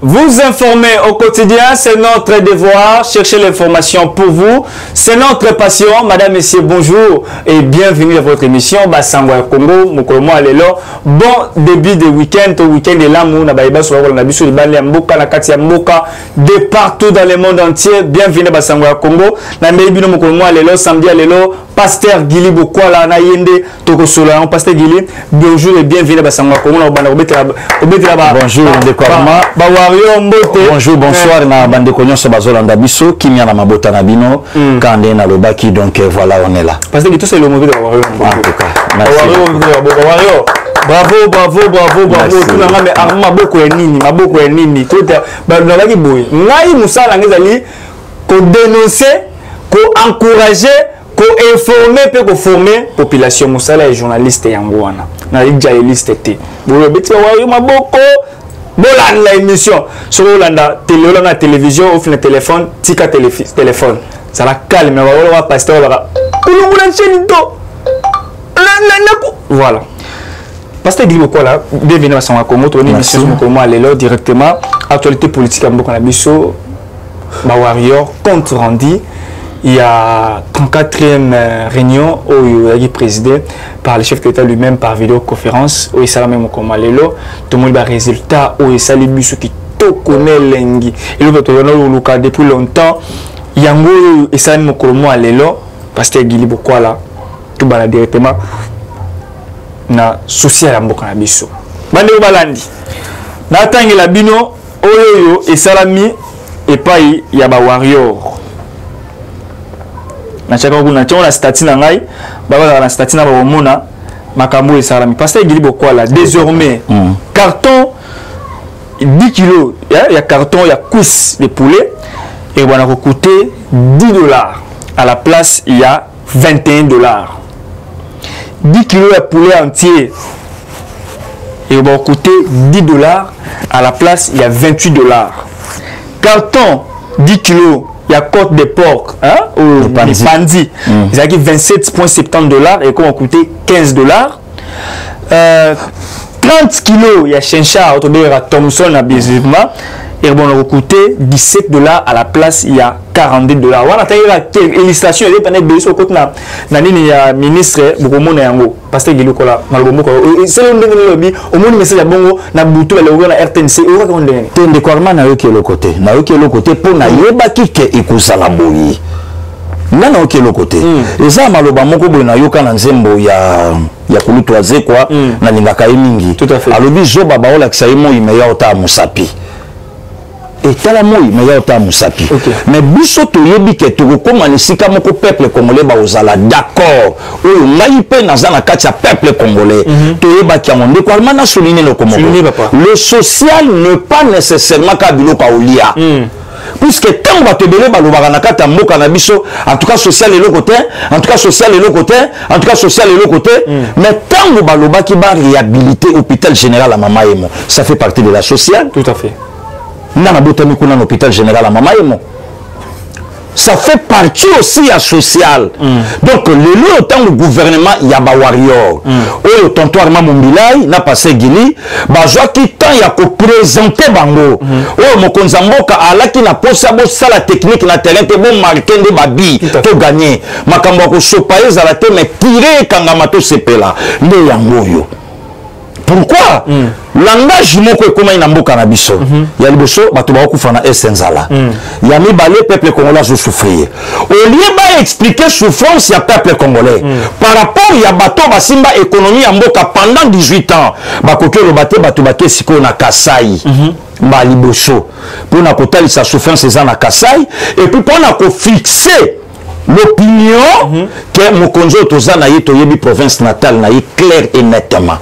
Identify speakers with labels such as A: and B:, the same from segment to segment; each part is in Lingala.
A: Vous informer au quotidien, c'est notre devoir. Chercher l'information pour vous, c'est notre passion. Madame, Messieurs, bonjour et bienvenue à votre émission. Basangwa Congo, Mokolomo Alelo. Bon début de week-end. Au week-end de l'amour, de partout dans le monde entier. Bienvenue à Basangwa Congo. Namibino Mokolomo Alelo, samedi Alelo. Pasteur Gili Bokwala na Yende Toko Sola, Pasteur Gili, bonjour et bienvenue à Basangwa Congo.
B: Bonjour, Ndekorma. Bonjour, bonsoir na bande konyo so bazolanda biso kimia na mabota na bino kande na lobaki, donc voilà, on est là.
A: Parce que tout c'est le mauvais de Wario.
B: En tout cas, merci.
A: Bravo. Tout na mais arma boko ya nini. Tout ba nabaki boy. Ngai musala ngezali ko dénoncer, ko encourager, ko informer pe ko former population musala et journaliste yangoana. Na journaliste té. Bo beti Wario maboko la émission sur la télévision, au fin de téléphone, tika téléphone. Ça va calme, mais on va passer. Voilà. Pasteur Guy Bokola, bienvenue à Sanwa Congo, ton émission directement. Actualité politique à Mbokanabiso, Warrior, compte rendu. Il y a 34e réunion où il a été présidé par le chef d'État lui-même par vidéoconférence. Où il s'est même comme Alelo. Tout le monde a résultat où il s'est mis sur qui tout connaît l'engi. Et le cas depuis longtemps, il y a un peu il s'est mis comme Alelo parce que Guili Bokwala tout bala directement na social à Mbokanabiso. Bande balandi. Na tangi la bino oyo et salami et pas il y a ba warrior. Na chaka kuna chona statina ngai baba na statina ba mona makambo et salami pasteur Guili Bokwala désormais carton 10 kilos il y a carton il y a cuisse de poulet et on a coûté $10 à la place il y a $21 10 kilos de poulet entier et on a coûté $10 à la place il y a $28 carton 10 kilos il y a côte de porc, hein, ou les pandis. Ils ont 27,70 $ et qu'on a coûté $15. 30 kilos, il y a chincha, autour de Thomson à Bizima, et on a coûté $17 à la place, il y a $42. Voilà, il y a une illustration, il y a une illustration, il y a un ministre, beaucoup de monde, parce que Gilukola, c'est le lobby, au moins, mais c'est la bonne, na boutou, la RTNC, ou quoi qu'on
B: de Korma na yoki le côté, pour na yeba kike ikusala boyi. Nana yoki le côté. Et ça, maloba moko boy na yoka na nzembo ya kulutwaze quoi, na ningaka mingi.
A: Tout à fait.
B: Alobi zo baba ola kisaimo imeya ota musapi. Et tala moi mais ya ota musapi. Mais biso to yebi ke to ko manisika moko peuple congolais ba ozala d'accord. Oyo ngai pe nazana kati ya peuple congolais. To yeba ki amonde ko almana souligner le Congo. Le social ne pas nécessairement ka biloko olia. Puisque tant va te belé balobaka na kati ya mboka na biso, en tout cas social et le côté, en tout cas social et le côté, en tout cas social et le côté, mais tant baloba ki ba réhabiliter hôpital général à Mamaemo, ça fait partie de la sociale.
A: Tout à fait.
B: Nana botami kuna l'hôpital général à Mamaemo. Ça fait partie aussi à social. Donc le temps du gouvernement il y a ba warrior. Oh tonton Armand Mumbilai n'a passé Guili, ba joa qui temps ya ko présenter bango. Oh mokonza mboka ala ki na posa bo sala technique na terrain te bon marquer de babi to gagner. Makambo ko sopaye za la te mais tirer kangama to sepela. Nde yango yo. Pourquoi langage moko comme ina mboka na biso ya liboso bato ba kufa na essenzala ya mibale peuple congolais zo souffrir au lieu ba expliquer souffrance ya peuple congolais par rapport ya bato basimba économie ya mboka pendant 18 ans bakoki lobate bato bakesiko na Kasai ba liboso pour na kotalisa souffrance za na Kasai et puis pour na ko fixer l'opinion que mokonzo tozana yeto yebi province natale na yi clair et nettement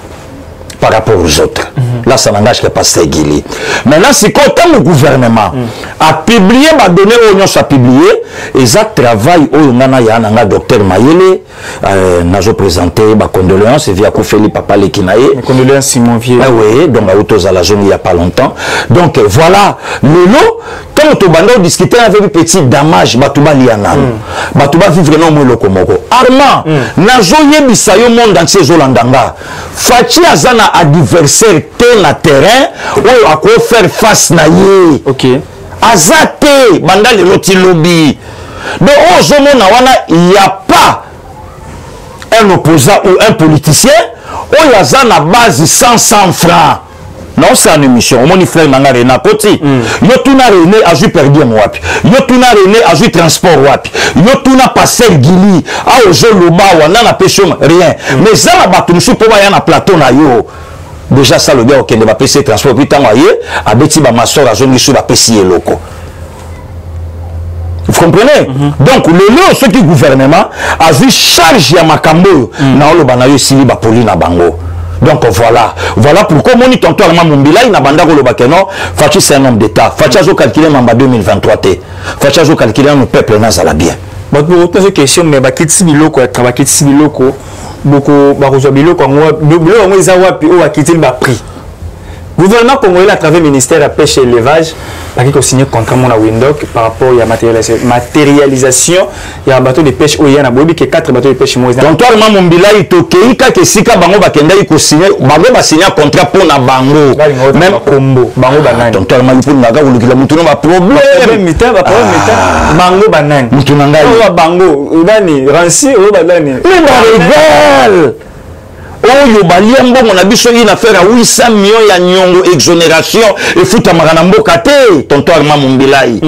B: par rapport aux autres. Là, ça n'engage que Pasteur Guili. Maintenant, c'est quand le gouvernement a publié, m'a donné aux gens à publier, et ça travaille au Nana docteur Mayele, n'a présenté ma condoléance, via Koufeli Papa Lekinaye.
A: Mes condoléances, Simon Vieux.
B: Ah oui, donc à Autos à la zone il n'y a pas longtemps. Donc voilà, le lot, quand tu vas discuter avec un petit damage batuba liana batuba vivre non mo lokomoko Armand nazo yebisa yo monde entier zolandanga Fachi azana adversaire te na terrain ou ako faire face na ye
A: OK
B: azate banda le loti lobby donc ozomona wana il y a pas un opposant ou un politicien ou yazana base 100 francs. Non, c'est une émission. On frère nanga Rena Koti. Yo tuna René a joué perdu mon wapi. Yo tuna René a joué transport wapi. Yo tuna passer Gili. A ojo loba wana na pêche rien. Mais ça la batumsu pour ya na plateau na yo. Déjà ça le gars qui ne va passer transport puis tant waye a beti ba masor a zoni sur la PC loko. Vous comprenez? Donc le lieu ce qui gouvernement a vu charge ya makambo na lo bana yo sili ba polina bango. Donc voilà pourquoi mon tonton Armand Mumbila il n'a pas de non. Fachi c'est un homme d'État. Fachi a calculé en 2023 t. Fachi a calculé le peuple n'a pas bien.
A: Bon pour poser question mais ba kiti biloko travailler kiti biloko beaucoup ba rejoindre biloko biloko ngo izawa puis o akiti ba prix. Gouvernement congolais à travers ministère de la pêche et l'élevage qui a signé contrat mon Windhoek par rapport à la matérialisation il y a un bateau de pêche où il y a bobi que 4 bateaux de pêche moi
B: donc toi mon Mumbila il tokei ka ke sika bango bakenda il ko signer bango ba signer contrat pour na bango même combo
A: bango banani
B: donc toi il pour naga ko lukila mutu no ba problème
A: mita ba problème mita bango banani
B: mutu nanga
A: o bango nani ranci o banani
B: mais ba régal oyo balia mbongo na biso ina faire 800 millions ya nyongo exonération et futa makana mboka te tonton Armand Mumbilai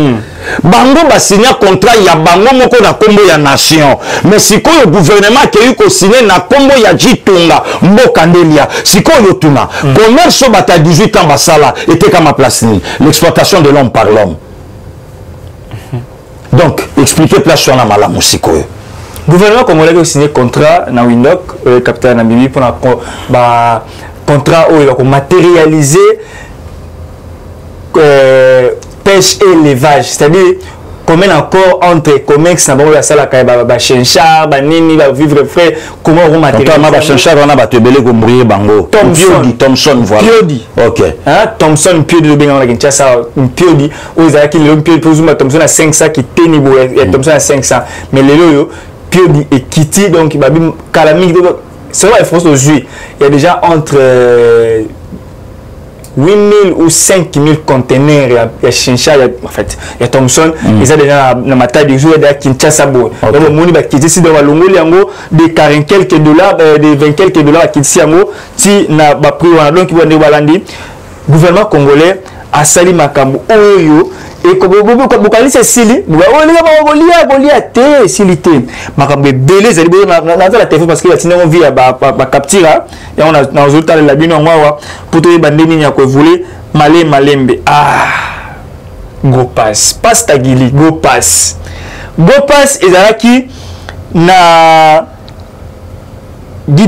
B: bango ba signer contrat ya bango moko na kombo ya nation mais sikoyo gouvernement ke yuko signer na kombo ya Jitunga mboka ndelia sikoyo tuna commerce bata 18 ans basala était comme ma place ni l'exploitation de l'homme par l'homme donc expliquer place sur la malamu sikoyo.
A: Le gouvernement congolais a signé un contrat dans Windhoek, capitaine Namibi, pour un contrat où il va matérialiser pêche et élevage. C'est-à-dire, combien encore entre commerce, la salle à Chenchar, Nini, vivre frais, comment on matérialise.
B: Chenchar, on a battu Belé Gombrié Bango. Thompson, voilà.
A: Piodi.
B: Ok.
A: Thompson, Piodi, le Bénin, on a ça, Piodi, où ils ont acquis le Piodi, Thompson à 500, qui était niveau, Thompson à 500. Mais les loyaux, Piodi et Kitty, donc il va bien calamique. C'est vrai, il faut se jouer. Il y a déjà entre 8000 ou 5000 conteneurs. Il y a Chincha, en fait, il y a Thompson. Ils ont déjà dans ma taille de jour, il y a Kinshasa. Donc, le monde qui est ici dans le Longo, de 40 quelques dollars, de 20 quelques dollars qui est ici, si n'a pas pris, donc il va dire, le gouvernement congolais a sali makambo oyo. Et comme vous connaissez Sili, vous avez té Silité. Makambe belé, c'est la téléphone parce qu'il y a sinon on vit à capture. Et on a dans le temps la bino moi pour te bandini ya ko voulez malembe. Ah, go pass, passe ta gili, go pass ezalaki na $10.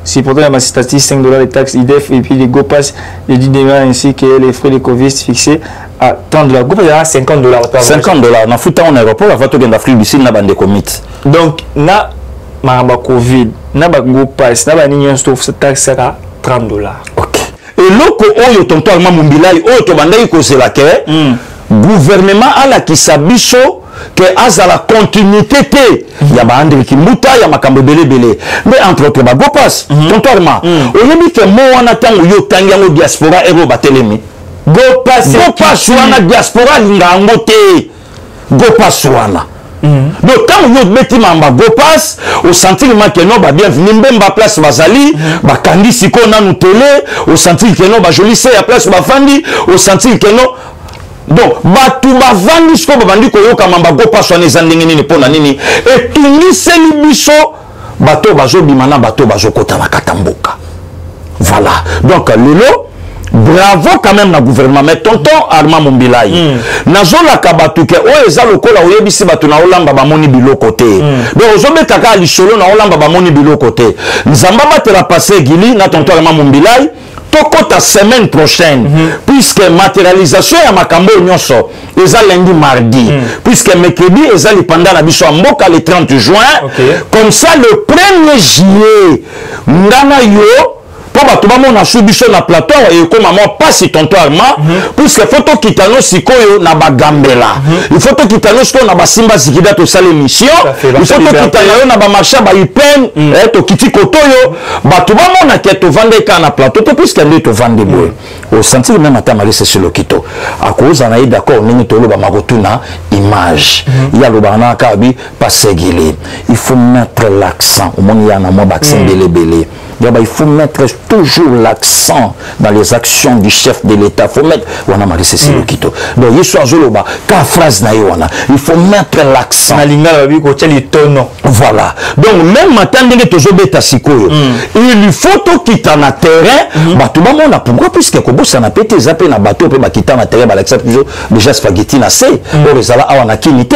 A: Si pourtant ma statistique $5 de taxes IDF et puis les go pass les 10 $ ainsi que les frais de Covid fixés à $30. Go pass $50.
B: $50. Na futa en aéroport avant de d'Afrique du Sud na bande commit.
A: Donc na maraba Covid, na ba go pass, na ba ninyo stove cette taxe à $30.
B: OK. Et loko oyo tonton Armand Mumbilai oyo to bandai ko selake gouvernement ala kisabiso que à la continuité il y a André Kimbuta il y a makambo belé mais entre autres ba go pass tonton Armand oyebi ke mo wana tango yo tangi ngo diaspora ero batelemi go pass wana diaspora linga ngote go pass wana donc quand vous mettez mamba go pass au sentiment que non ba bienvenue mbemba place bazali ba kandi siko na nous télé au sentiment que non ba joli c'est à place ba fandi au sentiment que non. Donc, batu bavandi sko babandi koyoka mamba go pass wana ezandenge nini pona nini et tunisi libiso bato bazo bimana bato bazo kota na katamboka. Voilà. Donc lelo bravo quand même na gouvernement mais tonton Armand Mumbilai nazola kabatu ke o eza lokola oyebisi batu na olamba ba moni biloko te donc ozobeta ka lisolo na olamba ba moni biloko te nzamba batela passer gili na tonton Armand Mumbilai tokota semaine prochaine puisque matérialisation ya makambo nyonso eza lundi mardi puisque mercredi eza pendant la biso mboka le 30 juin comme ça le 1er juillet ngana yo pour bato bamona subiso na plateau et comme moi passe tonton Armand puisque photo kitano sikoyo na bagambela il faut to kitano sikoyo na basimba zikida to sala émission il faut to kitano na ba marché ba ipen to kiti kotoyo bato bamona ke to vendre ka na plateau to puisque ndé to vendre boy au sentir même ata Maurice Selokito à cause na d'accord ningi to loba makotuna image il y a le bana kabi pasegile il faut mettre l'accent au monde ya na mo accent belé il faut mettre toujours l'accent dans les actions du chef de l'État. Il faut mettre... Donc, il faut mettre l'accent. Voilà. Donc, même maintenant, il faut tout quitter le terrain. Pourquoi? Puisque ça n'a pas été zappé dans le bateau, il faut quitter le terrain, il accepte toujours déjà spaghetti na c'est. Or, ça a une qualité.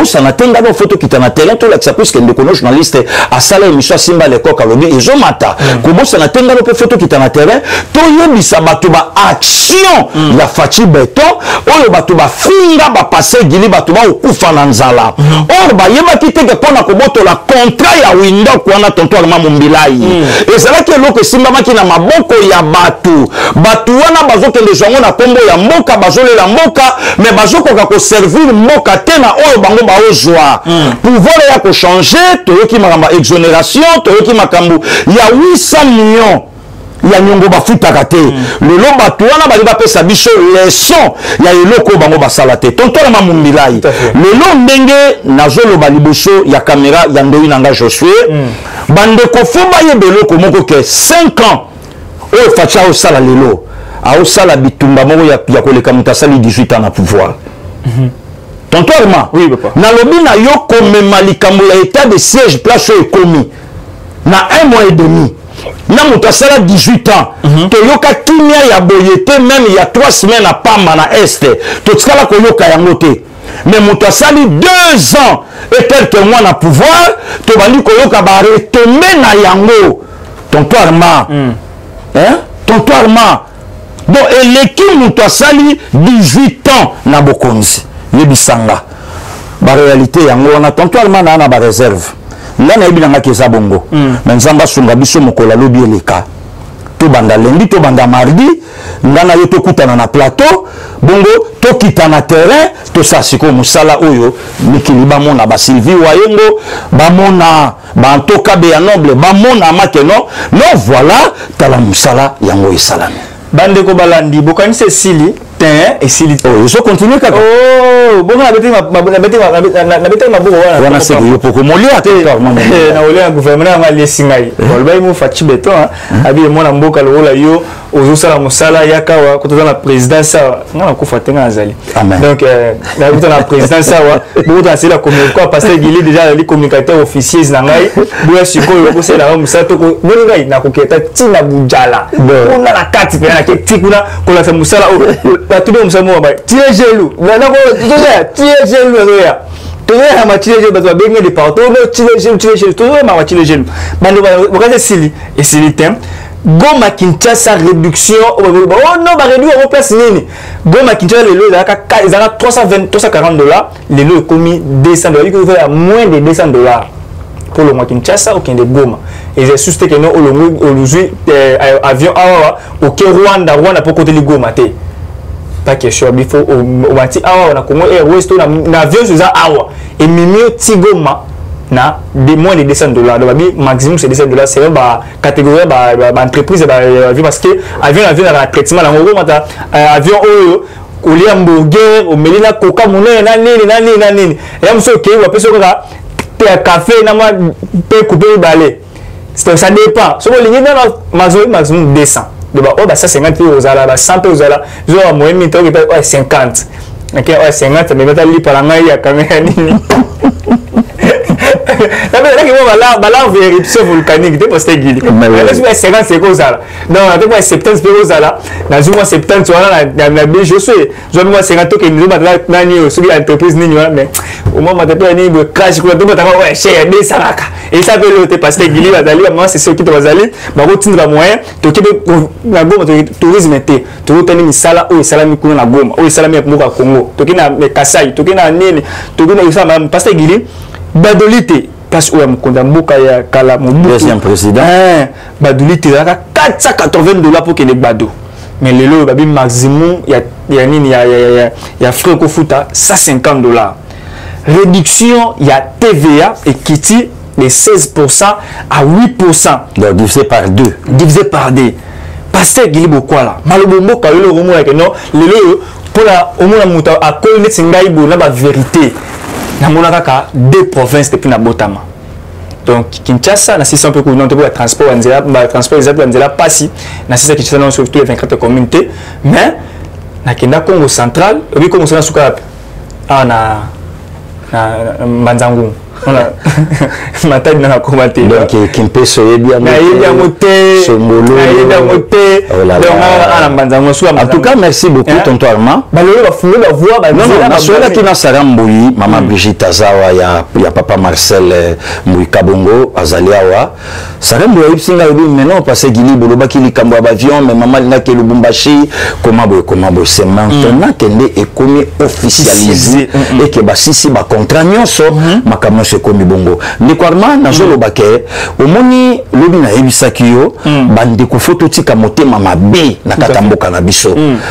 B: Ça n'a pas été quitter le terrain, tout l'accepte, puisque les journalistes à Salé, Michel Simba, les coques, ils ont maté. Comment ça n'a tenga le photo qui est na terrain to yebisa bato ba action ya Fachi Beton oyo bato ba finga ba passer gili bato ba okufa na nzala or ba yeba kiteke pona ko boto la contrat ya window ko na tonto Armand Mumbilai ezala ke loko simba maki na maboko ya bato wana bazoke les jongo na kombo ya mboka bazolela mboka mais bazokoka ko servir mboka tena oyo bango ba ozwa pouvoir ya ko changer to yoki makamba exonération to yoki makambu ya 800 millions ya nyongo bafuta kate le lo bato wana bali bapesa biso leçon ya eloko bango basala te tonton Armand Mumbilai le lo ndenge nazolo baliboso ya caméra ya ndoi nanga Josué bande ko fomba yebelo ko moko ke 5 ans o facha o sala lelo a o sala bitumba moko ya koleka mutasali 18 ans na pouvoir tonton Armand
A: oui papa
B: na lobi na yo komema likambo ya état de siège place o ekomi na 1 mois et demi na mutu asala 18 ans toyoka kimia ya boyete même il y a 3 semaines à Pamba na Est totikala koyoka yango te mais mutu asali 2 ans et quelques mois na pouvoir tobandi koyoka ba retomber na yango tonton Armand tonton Armand donc eleki mutu asali 18 ans na bokonzi yebisanga ba réalité yango wana tonton Armand na ba réserve ngana yebi nanga keza bongo mais nzamba sunga biso mokola lobi eleka to banda lundi to banda mardi ngana yo to kutana na plateau bongo to kita na terrain to sasiko musala oyo mikili ba mona ba Sylvie Wayengo ba mona ba Antoka be ya noble ba mona makeno non voilà tala musala yango isalami
A: bande ko balandi bokani se sili ten et sili
B: oh je continue kaka
A: oh bon na beti ma boko
B: wana se yo poko molia te
A: na olia gouvernement ma lesingai bolba mu Fachi Beton abi mona mboka lola yo ozosala musala yakawa kotana na présidence sawa ngana kufatenga azali donc na kotana na présidence sawa bota c'est la communication pasteur Gili déjà les communicateurs officiers na ngai boya sikoyo ko c'est la musala to ko ngai na koketa tina bujala ona na kati pe na ke tikuna ko la musala ba tudo musala ba tie gelu na ko tie gelu ya tozo ya matile gelu ba benga de partout no tie gelu tozo ma matile gelu bando ba sili et sili tem Goma Kinshasa réduction oh non ba réduire au place nini Goma Kinshasa les lots ils ont 340 $, les lots commis $200 il faut faire moins de $200 pour le mois Kinshasa au Kende Goma et j'ai suscité que nous au avion au Rwanda pour côté de Goma té pas question il faut au mati on a comment Airways na avion sur ça et mimio Tigoma na de moins de $200 donc maximum c'est $200 c'est une catégorie entreprise parce que avion na traitement la ngoko mata avion oyo au lia hamburger au melina coca monnaie na nini et am so ke wa peso ka café na ma pe couper balai ça dépend so lingi na maximum 200 donc oh ça 50 € là 100 € là zo moyen mi to ke 50 OK 50 mais mettre li par ngai ya caméra nini la vérification volcanique de poster Gili. Mais 50 secondes là. Non, avec moi 70 secondes là. Dans une 70 na bien je suis. Je moi 50 que nous na ni sur l'entreprise ni mais au moment de pas ni crash quoi tout batama ouais cher des saraka. Et ça peut le passer Gili va d'aller moi c'est ce qui doit aller. Ba routine va moyen to ke na Goma tourisme té. To tani misala o sala mi kuna na Goma. O sala mi pour Congo. To ke na Kasai, to ke na nini, to ke na ça passer Gili. Badolité place où Mokonda Mboka ya Kala Mobutu
B: deuxième président
A: Badouli tiraka $480 pour que les Bado. Mais le lot babi maximum il y a frais au futa $150. Réduction il y a TVA et Kitty de 16% à 8%.
B: Donc divisé par 2.
A: Divisé par 2. Pasteur Guilibo quoi là? Malobombo ka le romo que non le lot pour la au moins muta a connaître singai bo na ba vérité. Na monaka ka 2 provinces depuis na Botama. Donc Kinshasa na 600 peu non pour transport anzela transport exact anzela passi na 600 Kinshasa non sur tous les 24 communautés mais na kenda Congo central oui Congo central suka na Manzangu voilà matadi na komate
B: donc Kimpeso bien
A: na yebia moté
B: Songolo
A: na yebia moté
B: en tout cas merci beaucoup tonton Armand
A: balolo ba fulo ba voix ba
B: non na sola ki na Saramboui maman Brigitte Azawa ya papa Marcel Mouy Kabongo azaliawa Saramboui singa yobi maintenant parce que Guilibo ba ki likambo ba avion mais maman linga ke Lubumbashi comment c'est maintenant qu'elle est commis officialisé et que ba sisi ba contrat nyonso makamno se komi bongo nikwarma na zolo bake omoni lobi na ebisaki yo bandi ko foto tika motema mabe na katamboka na biso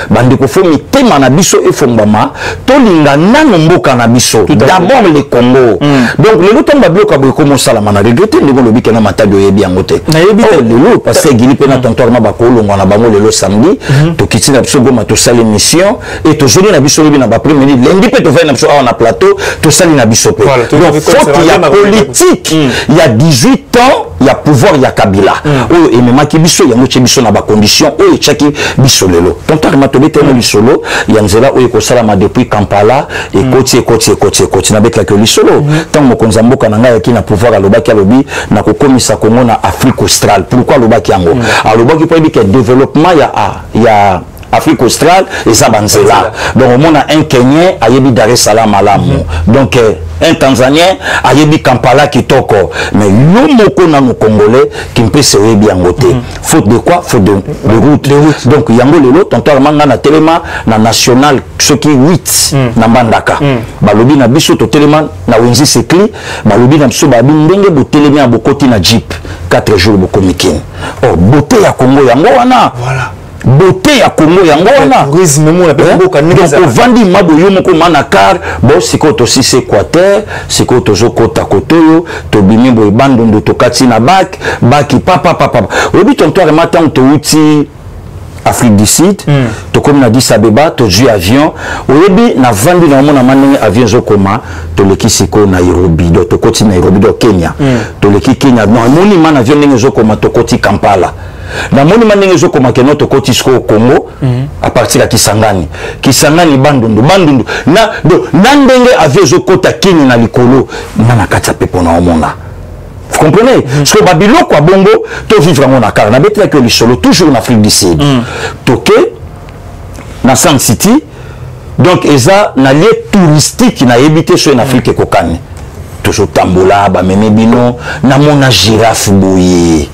B: bandi ko fo mitema na biso efombama to linga nano mboka na biso d'abord le Congo donc le luto mbablo ka boy komo sala mana regretter ndiko lobi kana matadi oyebi yango te le parce que gili pe na tontorma ba ko longa na bango lelo samedi to kitina biso goma to sala émission et to joli na biso lobi na ba premier lundi pe to va na biso na plateau to sala na biso pe il y a politique, il y a 18 ans, il y a pouvoir, il y a Kabila. Et même qui biso, il y a moitié biso na ba condition, et chaki biso lelo. Tonton Armatobé tellement bisolo, il y a nzela où il salama depuis Kampala et côté na beka que lisolo. Tant mo konzambo kananga ya kina pouvoir à lobaki alobi na ko komisa Congo na Afrique australe. Pourquoi lobaki yango? A lobaki peut dire que développement il y a Afrique australe et ça banzela. Donc on a un Kenyan à Yebi Dar es Salaam à l'âme. Donc un Tanzanien à Yebi Kampala qui toko. Mais l'homme na nos Congolais qui peut se yebi en côté. Faute de quoi? Faute de route. Donc yango lelo tonton manga na telema na national ce qui 8 na Mbandaka. Balobi na biso to telema na Wenzi Sekli, balobi na biso babi ndenge bo telemi a bokoti na jeep 4 jours bokomikin. Oh beauté ya Congo yango wana. Voilà. Beauté ya Congo yango wana tourisme mo na peko kanisa donc vandi mabo yo moko manakar bo siko to sisi Équateur siko to zokota kotoyo to bimi bo bandondo to kati na baki papa obi tonto remata to uti Afrique du Sud to comme na Addis Abeba to ju avion obi na vandi na mona manenge avion zokoma to leki siko na Nairobi do to koti na Nairobi do Kenya to leki Kenya no moni man avion ndenge zokoma to koti Kampala na moni manenge zo koma keno to kotisko au Congo à partir de Kisangani bandundu na ndenge avait zo kota Kenya na likolo na kata pepo na omona. Vous comprenez? So babilo kwa bongo to vivre mon akara na betra que le solo toujours en Afrique du Sud. Toké na San City donc eza na lieu touristique na habité sur en Afrique kokane. Toujours tambola ba meme bino na mona girafe boye.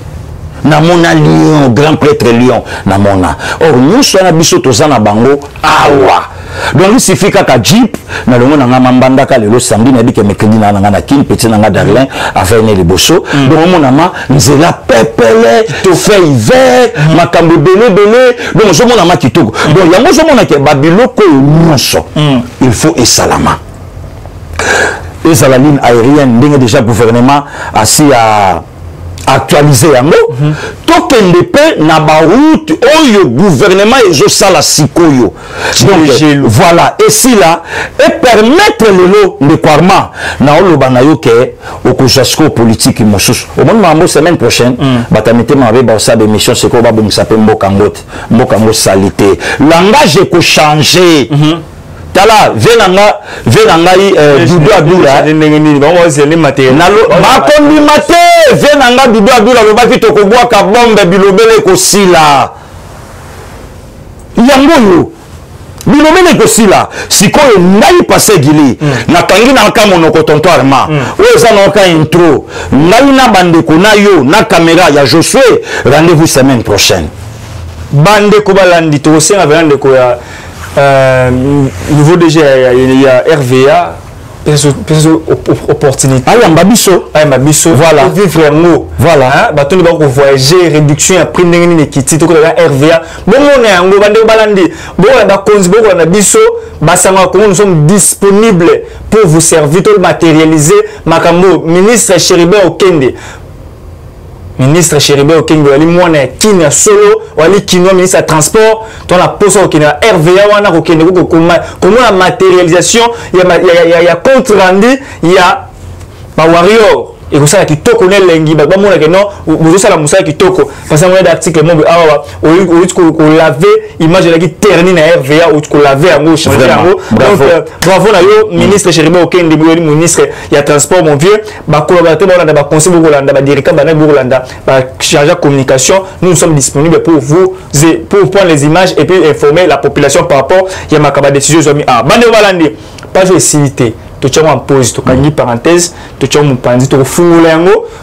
B: Namona lion, grand prêtre lion, namona. Or, nous sommes à Bisoto Zana Bango, awa. Donc, il suffit qu'à Jeep, na le monde a mambanda ka le samedi, n'a dit que mercredi na ngana kin, petit na Darlin, a fait les bosso. Donc, mon ama, nous la pepele, to fait hiver, makambo belé. Donc, je mon ama qui tourne. Donc, il y a mon ama qui est babiloko il faut et salama. Et ça la ligne aérienne, déjà gouvernement assis à actualiser un mot token de paix na ba route oyo gouvernement ezo sala sikoyo donc voilà et si là et permettre le lot de Kwarma na oloba na yo ke okojasko politique mosusu au moment mambo semaine prochaine batamete mabe ba sa émission c'est ko ba bongisa pe mboka ngo salité langage ko changer Tala, venangai Dudu Abdula. Bakondi mate, venanga Dudu Abdula, le baki toko boa ka bombe bilobele ko sila. Yango yo. Bilobele ko sila. Sikoyo ngai passé gili. Na tangi na ka monoko tonto Armand. Oza na ka intro. Ngai na bande ko na yo, na caméra ya Josué. Rendez-vous semaine prochaine.
A: Bande ko balandi to senga bande ko ya niveau DG il y a RVA opportunité.
B: Ah, Yambabiso.
A: Ah, Yambabiso.
B: Voilà.
A: Vivre en haut.
B: Voilà.
A: Bateau de banque voyager, réduction à prix n'engeni nekiti, tout la RVA. Bon, on est en haut, bande balandi. Bon, on a cause, bon, on a biso. Basanga, comment nous sommes disponibles pour vous servir, tout matérialiser. Makambo, ministre Chéribé Okende. Ministre Chéribé Okenge wali mwana Kenya solo wali Kinoa ministre ya transport ton la poste au Kenya RVA wana Okende ko comment la matérialisation il y a compte rendu il y a ba warrior et que ça qui toko ne lengi ba mona que non vous ça la musa qui toko parce que moi d'article mon awa au laver image la qui terni na RVA ou ko laver en changer en donc bravo na yo ministre Chéribé Okende ministre ya transport mon vieux ba collaborateur ba ba conseil ba Rolanda ba directeur ba Rolanda ba chargé de communication nous sommes disponibles pour vous pour prendre les images et puis informer la population par rapport il y a ma décision zomi ah bande balandi pas je citer tu tiens en pause, tu as parenthèse, tu tiens mon panzi, tu as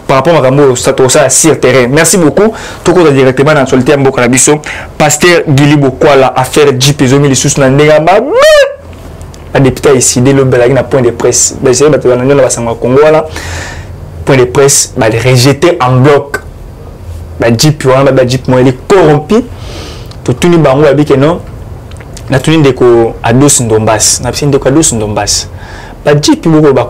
A: par rapport à Rambo, ça sur le terrain. Merci beaucoup. Tu as directement dans le terme Bokarabiso, pasteur Guili Bokwala, affaire Jeep Zomi, les sous Nandegaba. La députée a décidé le Belagin à point de presse. C'est le Congo, point de presse, rejeté en bloc. Jeep, il est corrompu. Tu as bango avec non. Na tuni ndeko Ados Ndombas, na pisi ndeko Ados Ndombas. Ba Jeep boko ba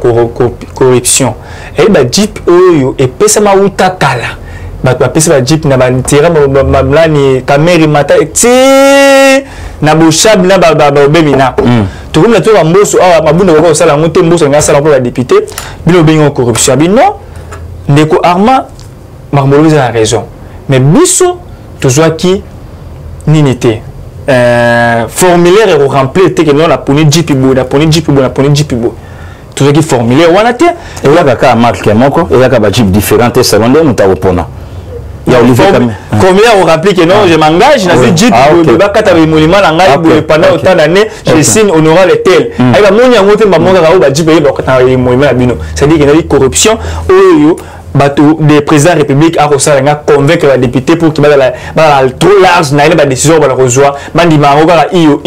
A: corruption. Et ba Jeep oyo epesa ma uta kala. Ba pesa ba Jeep na ba tira ba mlani kamera mata ti na boshab na ba obemina. To comme la to ba mboso awa mabunda ko sala ngote mboso nga sala pour la député, bino bengo corruption. Bi non, ndeko Arma Marmoloise a raison. Mais biso toujours qui ninité. Formulaire est rempli que non la poni jipibo la poni jipibo la poni jipibo tout ce qui formulaire on a été
B: et là ka marque moko et là ka ba jip différentes secondaires nous ta repona il y a Olivier
A: combien on rappelle que non je m'engage dans ce jip de ba kata be monument na ngai pendant autant d'années je signe honoral et tel ay ba moni yango te ba monga ba jip ba kata be monument na bino c'est à dire que la corruption oyo bateau des présidents république a convaincre la députée pour qu'il va trop large na la décision va la rejoindre bandi maroga iyo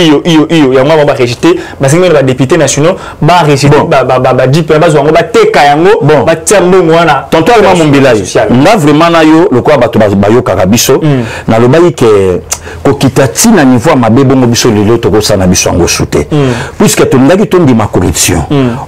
A: ya moi va rejeter parce que les députés nationaux va rejeter ba dit ba zo ba teka yango ba tiambo mwana
B: tonto alma mon village na vraiment na yo le quoi bato ba yo karabiso na lo bayi ke ko kitati na niveau mabebo mo biso lelo to ko sana biso ngo shooter puisque to ndaki to ndima corruption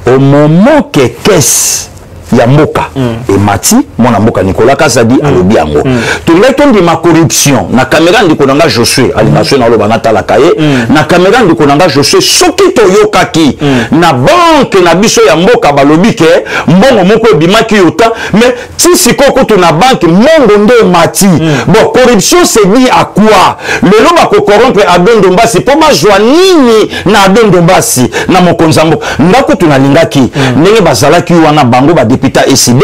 B: au moment que caisse ya mboka et mati mona mboka Nicolas Kazadi alobi yango to ngai to ndima corruption na caméra ndiko nanga Josué animation na loba natala kaye na caméra ndiko nanga Josué soki to yokaki na banque na biso ya mboka balobi ke mbongo moko ebimaki yota mais ti sikoko to na banque mongo nde mati bon corruption c'est dit à quoi le loba ko corrompre Adondo Mbasi po ma joie nini na Adondo Mbasi na mokonza mboka ndako to na lingaki ndenge bazalaki wana bango ba député SID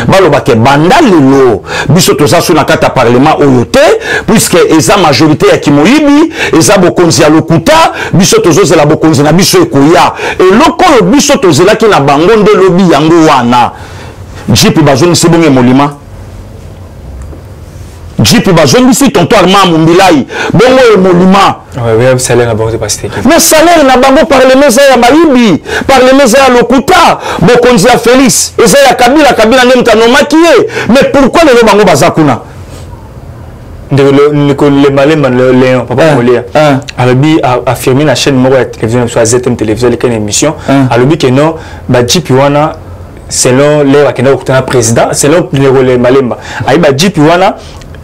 B: baloba ke banda lelo biso toza sous na kata parlement oyote puisque eza majorité ya kimoyibi eza bokonzi ya lokuta biso tozozela bokonzi na biso ekoya et lokolo biso tozelaki na bango nde lobi yango wana jipi bazoni sebonge molima jipi bazoni si tonto Arma Mumbilai bongo e molima
A: oui salaire na bango c'est pas
B: mais salaire na bango parlement za ya Mayibi parlement za ya lokuta bokonzi ya Félix eza ya Kabila nde mutanomaki ye mais pourquoi le bango bazakuna
A: le malemba le Léon papa Molia alobi affirmé na chaîne moko ya télévision sur ZM télévision les émission alobi que non ba jipi wana selon les wakena okutana président selon le malemba ayi ba jipi wana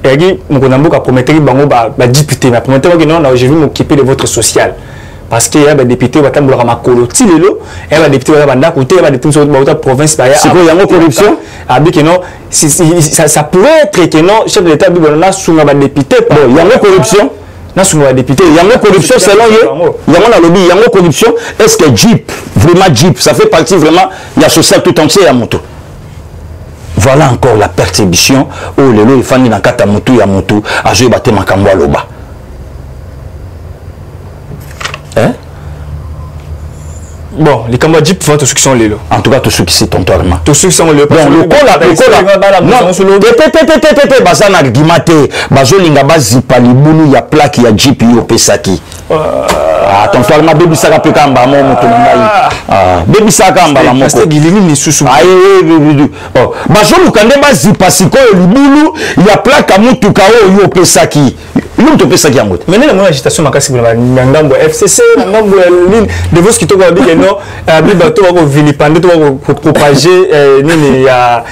A: et Mokonamboka promettait bango ba député mais promettait que non je vais m'occuper de votre social parce que y a des députés qui ont ma coloti lelo et la député va banda côté va député sur la province ba
B: c'est quoi y a corruption
A: a dit que non ça pourrait être que non chef de l'état bi bona sous ba député
B: bon y a corruption
A: na sous ba député
B: y a corruption selon y a lobby y a corruption est-ce que Jeep vraiment Jeep ça fait partie vraiment il y a social tout entier à moto. Voilà encore la perturbation où le lot est fani dans kata mutu ya mutu a joué batté makambo aloba. Hein?
A: Bon, les Cambodgiens Jeep font tous ceux qui sont les lots.
B: En tout cas, tous ceux qui sont tontoirement.
A: Tous ceux qui sont les lots.
B: Bon, le cola. Non, bazana argumenté. Bazolinga bazipa libulu ya plaque ya Jeep yo pesaki. Ah, tonton Alma baby saka pe kamba mo moto ngai. Ah, baby saka kamba la moko.
A: Parce que gilini ni susu.
B: Ah oh, bazo lukande bazipa sikoyo libulu ya plaka mutu ka oyo pesaki. Nous te pesa yango.
A: Maintenant la agitation makasi na ngambo FCC na ngambo ligne de vos qui to ko dire non bi bato ko vilipande to ko propager nini ya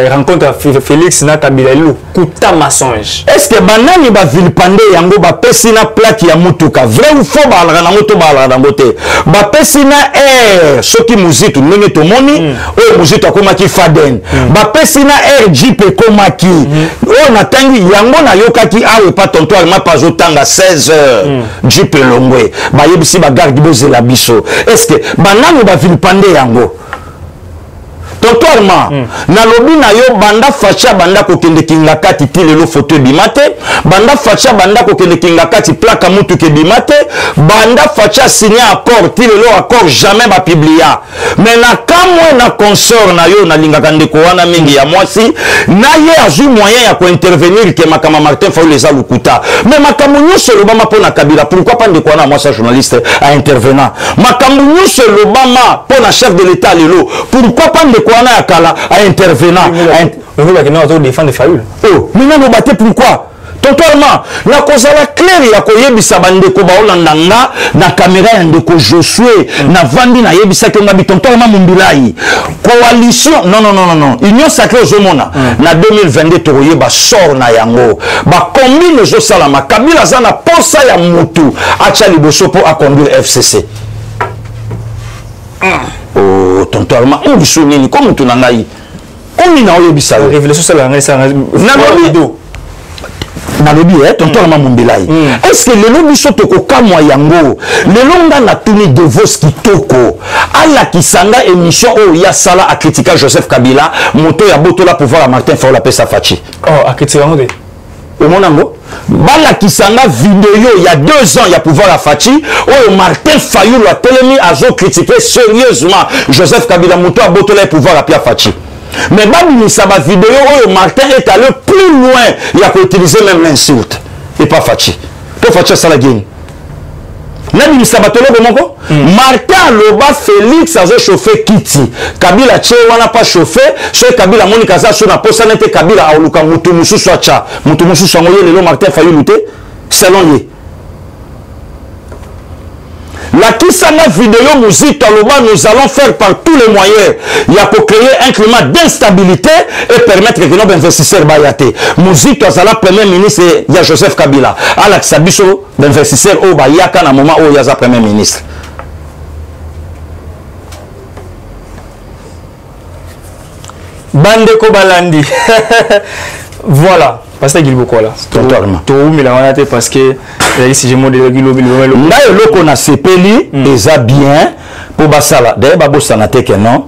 A: rencontre Félix na Kabila lu kuta mensonge.
B: Est-ce que banani ba vilipande yango ba pesi na plaque ya mutuka vrai ou faux ba la na moto ba la na moté ba pesi na soki muzitu ndenge to moni o muzitu akoma ki faden ba pesi na JP komaki o natangi yango na yokaki awe tonton Alma pazo tanga 16h JP Longwe ba yebisi ba garde bozela biso est-ce que banani ba vilipande yango tonton Alma na lobi na yo banda facha banda ko kende kinga kati tilelo photo bimate banda facha banda ko kende kinga kati plaka mutu ke bimate banda facha signé accord tilelo accord jamais ba publier mais na kamwe na consort na yo na lingaka ndeko wana mingi ya mwasi na ye azu moyen ya ko intervenir ke makama Martin Fayulu les alukuta mais makambo nyuso lobama pona Kabila pourquoi pas ndeko wana mwasa journaliste a intervenant makambo nyuso lobama pona chef de l'état lelo pourquoi pas ndeko wana ya kala a intervenant
A: on veut que nous défendre Fayulu
B: oh mais non baté pourquoi totalement na kozala clair ya koyebisa bandeko baolanda nga na caméra ya ndeko Josué na vandi na yebisa ke ngabi totalement mumbilai coalition non union sacrée ozomona na 2022 toyeba sort na yango ba combine zo sala makabila za na posa ya mutu acha liboso po a conduire FCC oh totalement on biso nini comme mutu na ngai comme na oyebisa
A: révélation sala ngai sa na lobi
B: nalobi tonton Alma Mumbelai est-ce que lelo biso tokokamwa yango lelo nga na tuni de vos kitoko ala kisanga émission o ya sala a critiquer Joseph Kabila moto ya botola pouvoir à Martin Fayulu pesa fachi
A: oh a critiquer ngode
B: o monango bala kisanga vidéo il y a 2 ans il y a pouvoir à fachi o Martin Fayulu a telemi azo critiquer sérieusement Joseph Kabila moto ya botola pouvoir à pia fachi. Mais Babi ça va vidéo où Martin est allé plus loin, il a utilisé même l'insulte et pas Fachi. Pour Fachi ça la gagne. Nabi Sabatolo Bomoko Martin Loba Félix a chauffé Kiti. Kabila Tché wana pas chauffé, chez Kabila Monika za sur la poste n'était Kabila a oluka mutumusu swacha. Mutumusu sangoye le Martin Fayulu lutter selon lui. La Kisanga vidéo musique nous allons faire par tous les moyens. Il y a pour créer un climat d'instabilité et permettre que nos investisseurs bayaté. Musique à la premier ministre il y a Joseph Kabila. Alex Sabiso d'investisseurs au bayaka na moment où il y a sa premier ministre.
A: Bandeko Balandi. Voilà. Parce que beaucoup là.
B: Totalement.
A: Parce que si je modèle
B: là le qu'on a sepeli déjà bien pour basala. D'ailleurs babo sanate que non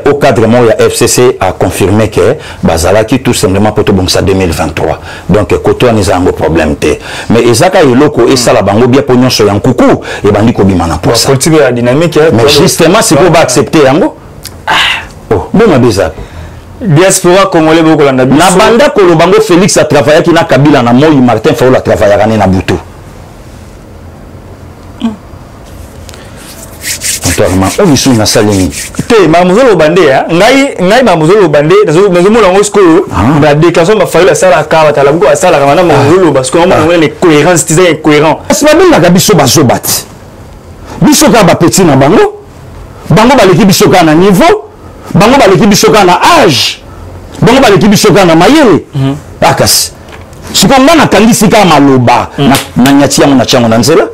B: au cadre moi FCC a confirmé que basala qui tout simplement pour tout bon ça 2023. Donc côté on a un problème té. Mais ezaka eloko et ça la bango bien pognon so yankuku et bandi ko bimana pour ça.
A: Continuer la dynamique.
B: Mais justement c'est pour accepter yango. Oh, bon ma bizarre.
A: Diaspora congolais beaucoup la
B: na banda kolobango Félix a travaillé qui na Kabila na Moyi Martin Fayulu a travaillé rané na Butu. Totalement. On vit sur une salle ni.
A: Té mamuzolo bandé ngai mamuzolo bandé nazo mola ngo skolo ba déclaration ba Fayulu sala ka batala buko sala ka na mamuzolo parce que on a les cohérence c'est incohérent.
B: C'est pas bien la biso bazobat. Biso ka ba petit na bango. Bango ba l'équipe biso ka na niveau. Bango ba l'équipe biso ka na âge. Bango ba l'équipe biso ka na mayele. Akas. Si comme na kangisi ka maloba na nyati ya mona chango na nzela.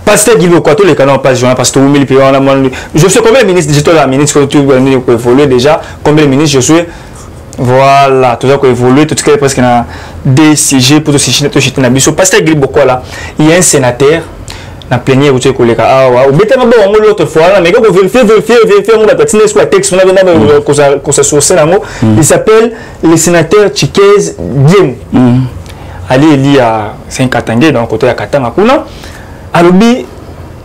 A: Pasteur Guido Kwato les canaux pas joint parce que je sais combien de ministres digital la ministre que tu peux évoluer déjà combien de ministres je suis voilà tout ça qu'on évolue tout ce qui est presque na DCG pour tout ce na biso pasteur Guido Kwato il y a un sénateur na plénière où tu es collègue ou bête ma bon l'autre fois mais quand vous vérifiez on va patiner sur la texte on a qu'on se source là il s'appelle le sénateur Chikez Diem allez il y a 5 Katangé donc côté à Katanga kuna alobi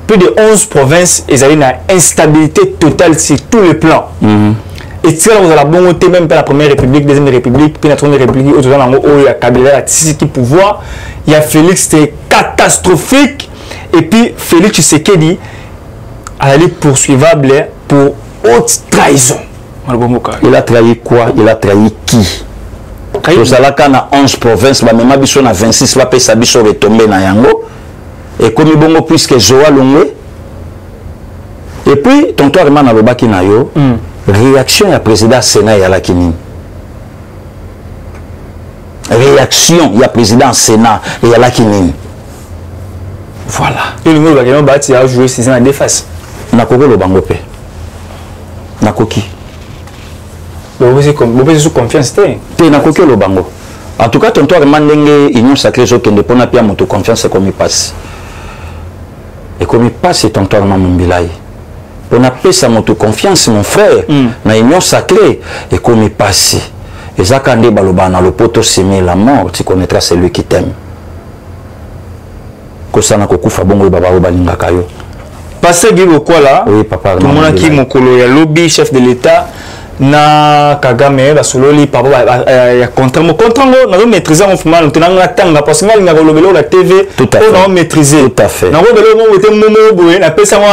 A: plus de 11 provinces et ont une instabilité totale sur tous les plans. Et si vous avez la bonne côté même pas la première république, deuxième république, puis la troisième république, il y a Kabila qui pouvoir, il y a Félix, c'était catastrophique. Et puis Félix Tshisekedi allait poursuivable pour haute trahison.
B: Il a trahi quoi? Il a trahi qui? Tozalaka na 11 provinces, ba mema biso na 26 ba pesa biso retomber na yango. Et comme bongo puisque Joa Longwe. Et puis tonton Armand alobaki na yo, réaction ya président Sénat ya la kini. Réaction ya président Sénat ya la kini. Voilà.
A: Et le mot bagano bati a joué 6 ans à déface.
B: Nakoko lo bango pe. Nakoki.
A: Vous avez sous confiance.
B: Nakoki lo bango. En tout cas, tonton Armand ndenge union sacrée zo kende pona pia moto confiance comme il passe. Et comme il passe tonton Armand Mumbilai. On appelle ça moto confiance mon frère. Na union sacrée et comme il passe. Et ça quand des balobana le poteau s'aimer la mort, tu connaîtras celui qui t'aime. Kosana kokufa bongo baba balinga kayo.
A: Pasteur Guy Bokola,
B: oui, papa,
A: tout le monde qui mokolo ya lobby chef de l'état na Kagame ba sololi papa ya contrat mo contrat na maîtriser en final tenanga tanga parce que nga lobelo la TV on a maîtriser
B: tout à fait
A: na lobelo mo était momo boye na pesa moi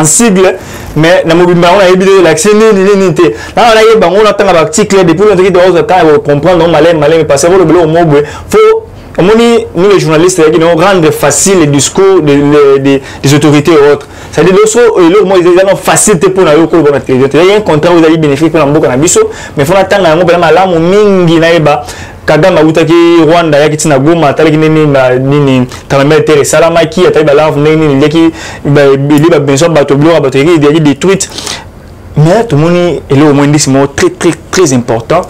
A: en sigle mais na mobimba on a évidé l'accès ni té là on a yé bango na tanga ba article depuis on dit de temps comprendre non malin parce que lobelo mo boye faut nous les journalistes qui nous rendent facile les discours des autorités et autres. C'est-à-dire que c'est facile pour nous de télévision. Il y a un contrat où vous avez bénéficié pour nous mais il faut attendre un moment là où mingi naïba Kagame autaki Rwanda yaki tina Goma talaki nini tamame tere salamaki atali bala nini yaki ba besoin bato blora bato yaki détruite. Mais tout le monde est là au moins dit très important.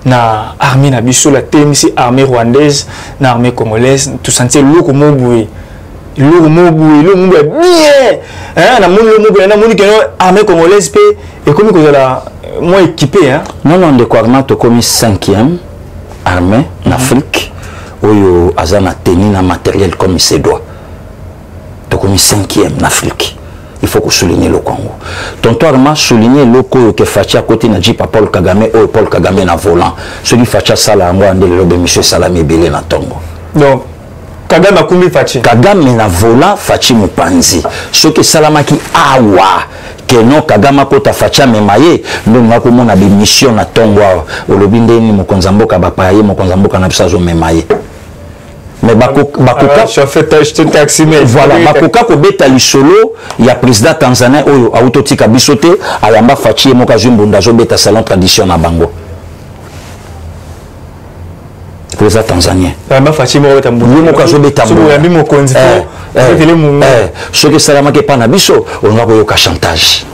A: Na armée na biso la TMC armée rwandaise na armée congolaise tout sentir loko moboué bien hein na monde moboué na monde que armée congolaise pe et comme que la moins équipé hein
B: non de quoi armée to comme 5e armée en Afrique oyo azana tenir na matériel comme il se doit to comme 5e en Afrique. Il faut que souligner le Congo. Tonton Armand souligner le Congo que Fatia côté na jipa Paul Kagame ou Paul Kagame na volant. Celui Fatia sala ngo ande le lobe monsieur Salami Belé na tongo.
A: Donc Kagame akumbi Fatia.
B: Kagame na volant Fatia Mupanzi. Ce que Salamaki awa que non Kagame kota Fatia memaye ndo ngako mona bi mission na tongo o lobi ndeni mokonzamboka bapaye mokonzamboka na bisazo memaye. Mais Bakoka, voilà, Bakoka ko beta lisolo, il y a président tanzanien oyo autotika bisote ayamba fachi moka zumbunda zo beta salon tradition na bango. Président tanzanien.
A: Ayamba fachi
B: moka zo beta
A: mokonzi.
B: Ce que salama ke pana biso, on va koyoka chantage.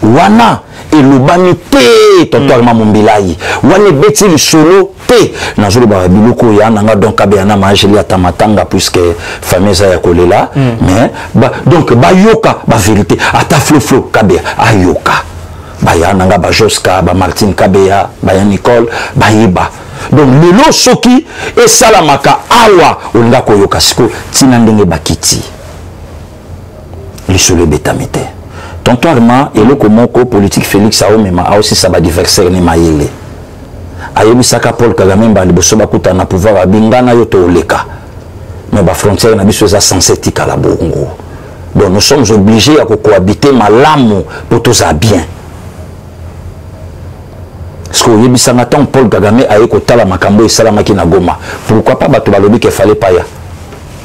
B: Wana elubani te tonton Armand Mumbilai wana beti lisolo te nazolo ba biloko ya nanga donc kabena majeli atamatanga puisque famille za ya kolela mais donc ba yoka ba vérité ata flo kabea ayoka ba ya nanga ba Joska ba Martine kabea ba ya Nicole ba yiba donc lelo soki e salamaka awa olinga koyoka siko tina ndenge bakiti lisolo betamete. Tonton Armand et le komoko politique Félix Aomema a aussi sa adversaire ni mayele. Ayebi saka Paul Kagame ba liboso bakuta na pouvoir abingana yo to leka. Mais ba frontière na biso za censé tika la bongo. Donc nous sommes obligés à cohabiter malamu pour tous à bien. Parce que yebi sanga tant Paul Kagame a ekotala makambo et salamaki na Goma. Pourquoi pas bato balobi que fallait pas ya.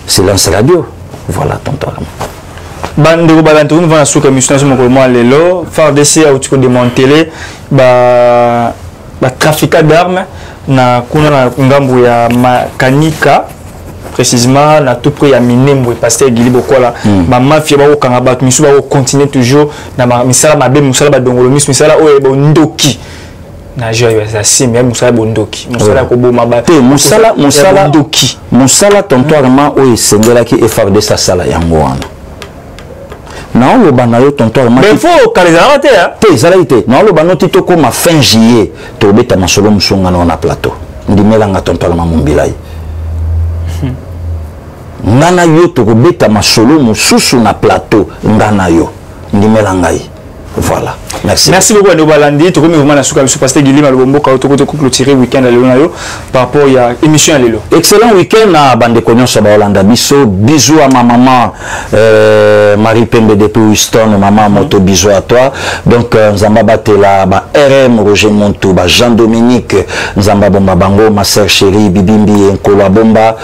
B: Silence radio. Voilà tonton Armand.
A: Bandeko balantu nous va souka mission sur mon lelo FARDC a utiko démanteler ba trafic d'armes na kuna na ngambu ya makanika précisément na tout près ya Minembo pasteur Guy Bokola ba mafia ba okanga ba misu ba continuer toujours na misala mabe musala ba dongolo misala o ebo ndoki na joyo ya sime musala bondoki musala ko boma ba
B: te musala ndoki musala tonton Armand o esengela ki FARDC sala yango wana. Non, le banayo tonton Armand.
A: Mais il faut qu'elle les arrête hein.
B: Non, le banayo tito comme fin juillet, to beta masolo musonga na plateau. Ndimela nga tonton Armand Mumbilai. Ngana yo to beta masolo mususu na plateau ngana yo. Ndimela ngai. Voilà. Merci.
A: Merci beaucoup à Nobalandi. Tu remets vraiment la souka sur Pasteur Guilhem Alobombo quand tu as clôturé week-end à Léonayo par rapport à l'émission à Lélo.
B: Excellent week-end à Bande Cognon sur Hollanda. Bisous à ma maman Marie Pembe depuis Houston, maman Moto, bisous à toi. Donc Nzamba Batela, RM Roger Montou, Jean-Dominique Nzamba Bomba Bango, ma sœur chérie Bibimbi Nkola Bomba,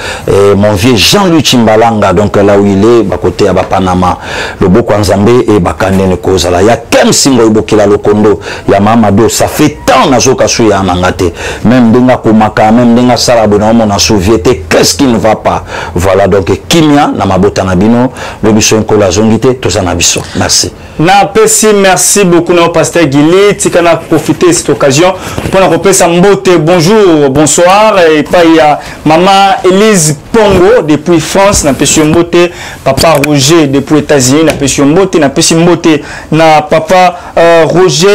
B: mon vieux Jean-Luc Chimbalanga, donc là où il est, côté à Panama, le Boko Nzambé et Bakane Kozala. Il y a Kem Singo Ibokila Lokondo, il y a Mamado, ça fait tant Nazoka Suya Mangate, même Denga Komaka, même Denga Sarabona, on a soviété, qu'est-ce qui ne va pas? Voilà, donc Kimia, Namabota Nabino, le Bisso Nkola Zongite, tout ça Nabiso. Merci.
A: Merci beaucoup, Pasteur Guilhem. Si on a profité de cette occasion pour nous repasser un beauté. Bonjour, bonsoir. Et puis il y a maman Elise Pongo depuis France, na pesi beauté. Papa Roger depuis États-Unis, na pesi beauté. Na pesi beauté. Na papa Roger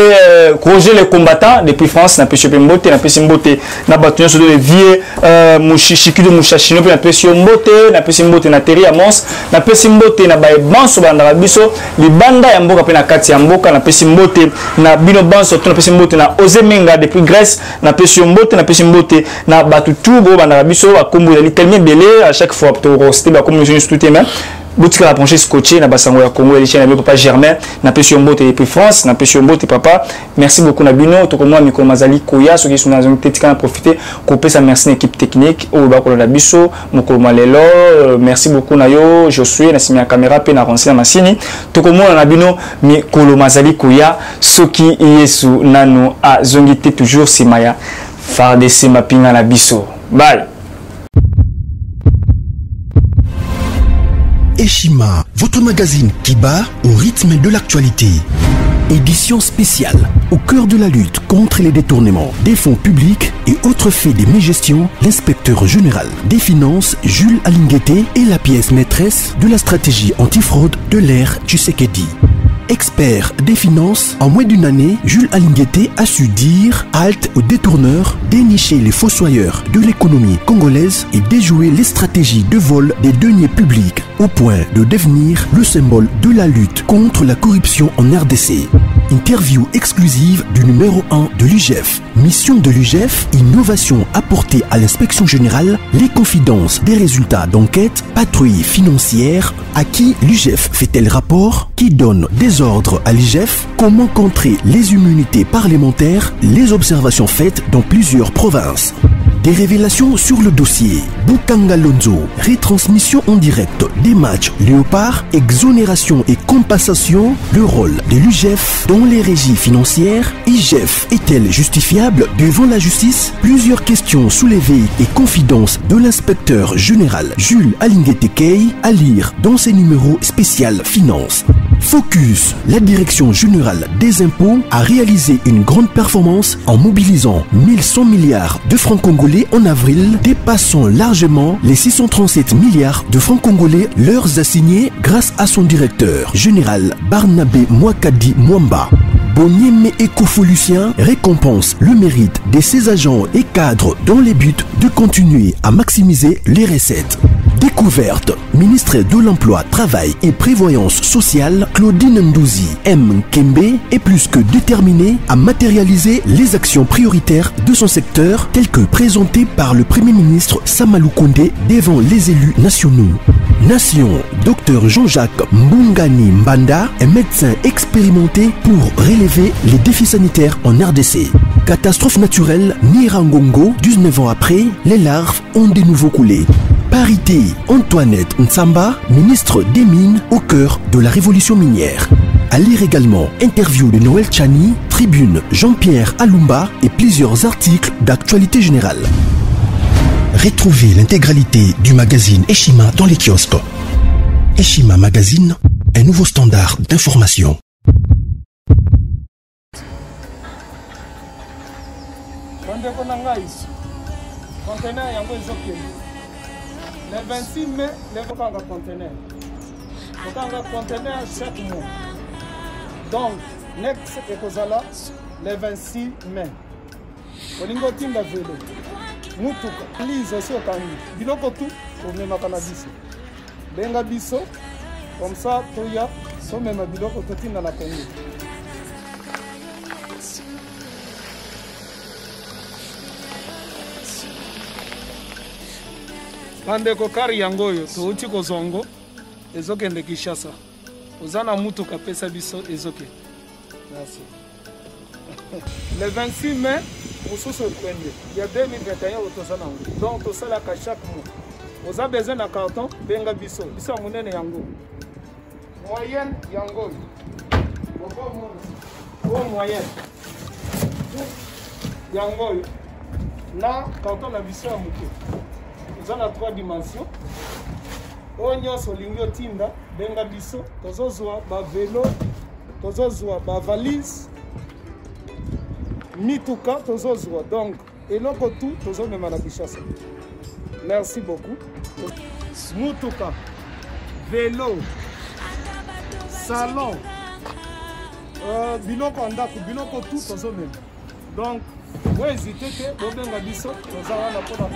A: le combattant depuis France, na pesi beauté. Na pesi beauté. Na bâtonnier sur le vieux Mouchichiki de Mouchachino, na pesi beauté. Na pesi beauté. Na Terry Amos, na pesi beauté. Na Baeban sur Bandarabiso, les banda ya mboka pe na kati ya mboka na pesi mbote na bino banso to na pesi mbote na Ozemenga depuis Grèce na pesi mbote na pesi mbote na batutu bo bana biso ba kombo ya tellement belé à chaque fois to rester ba comme je tout même boutika la brancher scotché na basango ya Congo et chez na papa Germain na pesi mbote depuis France na pesi mbote papa merci beaucoup na bino to comme Mikolo Mazali Koya ceux qui sont dans une tetika na profiter ko pesa merci équipe technique o ba ko la biso Mokolo Malelo merci beaucoup na yo Josué na simia caméra pe na ronsi na masini to comme na bino Mikolo Mazali Koya soki yesu nanu a zongité toujours simaya FARDC mapinga na biso bye.
C: Eshima, votre magazine qui bat au rythme de l'actualité. Édition spéciale, au cœur de la lutte contre les détournements des fonds publics et autres faits de mégestion, l'inspecteur général des finances Jules Alinguete est la pièce maîtresse de la stratégie antifraude de l'ère Tshisekedi. Expert des finances, en moins d'une année, Jules Alinguete a su dire halte aux détourneurs, dénicher les fossoyeurs de l'économie congolaise et déjouer les stratégies de vol des deniers publics au point de devenir le symbole de la lutte contre la corruption en RDC. Interview exclusive du numéro 1 de l'UGF. Mission de l'UGF, innovation apportée à l'inspection générale, les confidences des résultats d'enquête, patrouille financière, à qui l'UGF fait-elle rapport, qui donne des ordres à l'IGF, comment contrer les immunités parlementaires, les observations faites dans plusieurs provinces. Des révélations sur le dossier Bukanga Lonzo, retransmission en direct des matchs Léopard, exonération et compensation, le rôle de l'UGF dans les régies financières, IGF est-elle justifiable devant la justice? Plusieurs questions soulevées et confidences de l'inspecteur général Jules Alinguete Kei à lire dans ses numéros spécial Finance. Focus, la direction générale des impôts a réalisé une grande performance en mobilisant 1100 milliards de francs congolais en avril, dépassant largement les 637 milliards de francs congolais leurs assignés grâce à son directeur général Barnabé Mwakadi Mwamba. Bonieme Ecofo-Lucien récompense le mérite de ses agents et cadres dans les buts de continuer à maximiser les recettes. Découverte, ministre de l'Emploi, Travail et Prévoyance sociale, Claudine Ndouzi M. Kembe est plus que déterminée à matérialiser les actions prioritaires de son secteur telles que présentées par le Premier ministre Samalou Kondé devant les élus nationaux. Nation, Dr Jean-Jacques Mbungani Mbanda est médecin expérimenté pour relever les défis sanitaires en RDC. Catastrophe naturelle, Nirangongo, 19 ans après, les larves ont de nouveau coulé. Parité, Antoinette Nsamba, ministre des Mines au cœur de la révolution minière. À lire également interview de Noël Chani, Tribune Jean-Pierre Alumba et plusieurs articles d'actualité générale. Retrouvez l'intégralité du magazine Eshima dans les kiosques. Eshima Magazine, un nouveau standard d'information.
D: Le 26 mai, les conteneurs. Conteneur chaque mois. Donc, next ekozala le 26 mai. Olingo tinda velo. Mutuka. Lise aussi otangi. Biloko tout, on met ma cannabis. Benga biso, comme ça, toya, so même biloko totinda la Congo. bandeko kari yango oyo touti kozongo ezokende Kinshasa oza na mutuka pesa biso ezoke. Merci. Le 26 mai mosusu ekwende ya 2021 otoza nango donc tosalaka chaque mois oza besoin na carton benga biso biso ya monene yango moyenne yango o moyenne yango na carton na biso ya moke oza na 3 dimensions oyo nyonso olingi otinda benga biso tozozwa bavelo tozozwa bavalise mituka tozozwa donc eloko tu tozomema na Kinshasa. Merci beaucoup. Mutuka vélo salon biloko ndako biloko tu tozomema donc vous hésitez que bobenga biso toza wana mpona